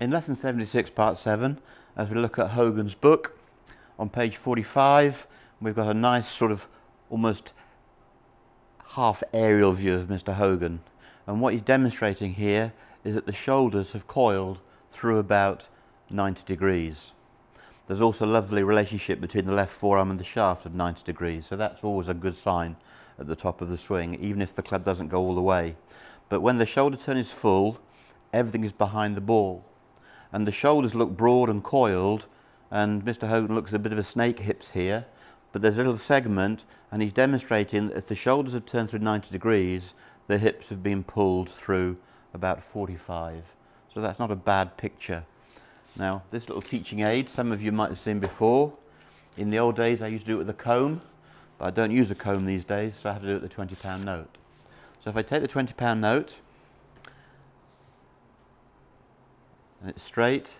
In lesson 76, part 7, as we look at Hogan's book, on page 45, we've got a nice sort of almost half aerial view of Mr. Hogan. And what he's demonstrating here is that the shoulders have coiled through about 90 degrees. There's also a lovely relationship between the left forearm and the shaft of 90 degrees, so that's always a good sign at the top of the swing, even if the club doesn't go all the way. But when the shoulder turn is full, everything is behind the ball. And the shoulders look broad and coiled, and Mr. Hogan looks a bit of a snake hips here, but there's a little segment, and he's demonstrating that if the shoulders have turned through 90 degrees, the hips have been pulled through about 45. So that's not a bad picture. Now, this little teaching aid, some of you might have seen before. In the old days, I used to do it with a comb, but I don't use a comb these days, so I have to do it with the £20 note. So if I take the £20 note, and it's straight,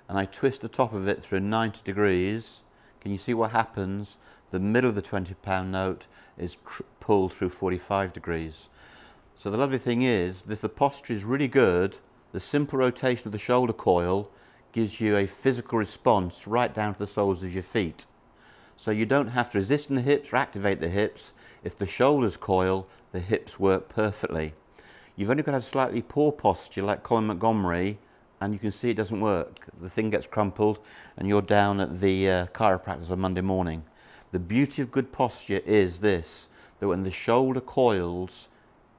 and I twist the top of it through 90 degrees, can you see what happens? The middle of the £20 note is pulled through 45 degrees. So the lovely thing is, if the posture is really good, the simple rotation of the shoulder coil gives you a physical response right down to the soles of your feet. So you don't have to resist in the hips or activate the hips. If the shoulders coil, the hips work perfectly. You've only got to have slightly poor posture like Colin Montgomery, and you can see it doesn't work. The thing gets crumpled and you're down at the chiropractor's on Monday morning. The beauty of good posture is this, that when the shoulder coils,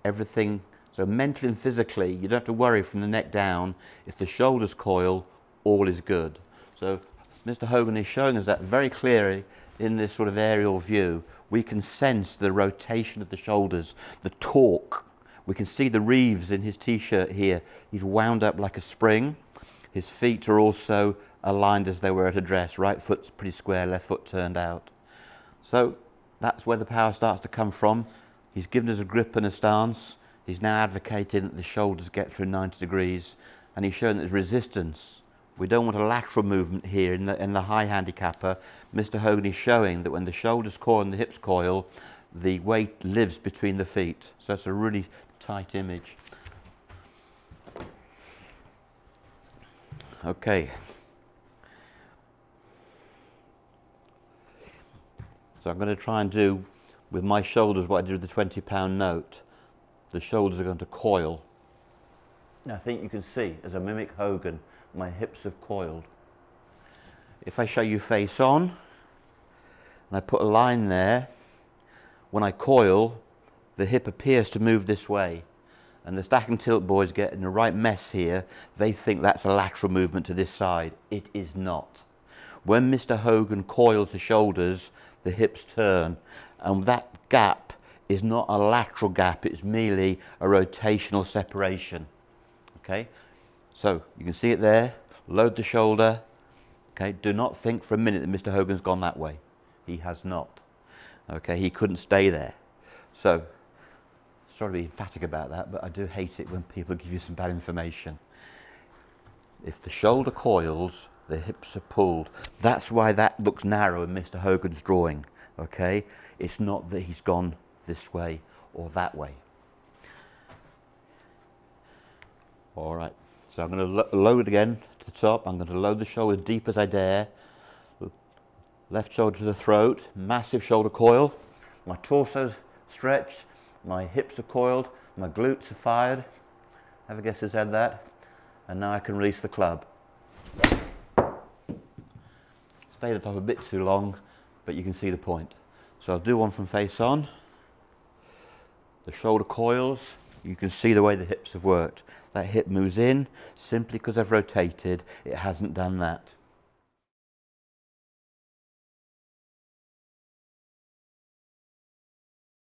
everything, so mentally and physically, you don't have to worry from the neck down. If the shoulders coil, all is good. So Mr. Hogan is showing us that very clearly in this sort of aerial view. We can sense the rotation of the shoulders, the torque. We can see the reeves in his t-shirt here. He's wound up like a spring. His feet are also aligned as they were at a dress. Right foot's pretty square, left foot turned out. So that's where the power starts to come from. He's given us a grip and a stance. He's now advocating that the shoulders get through 90 degrees, and he's showing that there's resistance. We don't want a lateral movement here in the high handicapper. Mr. Hogan is showing that when the shoulders coil and the hips coil, the weight lives between the feet. So it's a really tight image. Okay. So I'm going to try and do with my shoulders what I did with the £20 note. The shoulders are going to coil. Now I think you can see, as I mimic Hogan, my hips have coiled. If I show you face on, and I put a line there, when I coil, the hip appears to move this way. And the stack and tilt boys get in a right mess here. They think that's a lateral movement to this side. It is not. When Mr. Hogan coils the shoulders, the hips turn. And that gap is not a lateral gap, it's merely a rotational separation. Okay? So you can see it there, load the shoulder. Okay, do not think for a minute that Mr. Hogan's gone that way. He has not. Okay, he couldn't stay there. So, sorry to be emphatic about that, but I do hate it when people give you some bad information. If the shoulder coils, the hips are pulled. That's why that looks narrow in Mr. Hogan's drawing. Okay, it's not that he's gone this way or that way. All right. So I'm going to load again to the top. I'm going to load the shoulder deep as I dare. Left shoulder to the throat, massive shoulder coil. My torso's stretched, my hips are coiled, my glutes are fired. Have a guess who said that? And now I can release the club. Stay at the top a bit too long, but you can see the point. So I'll do one from face on. The shoulder coils. You can see the way the hips have worked. That hip moves in, simply because I've rotated, it hasn't done that.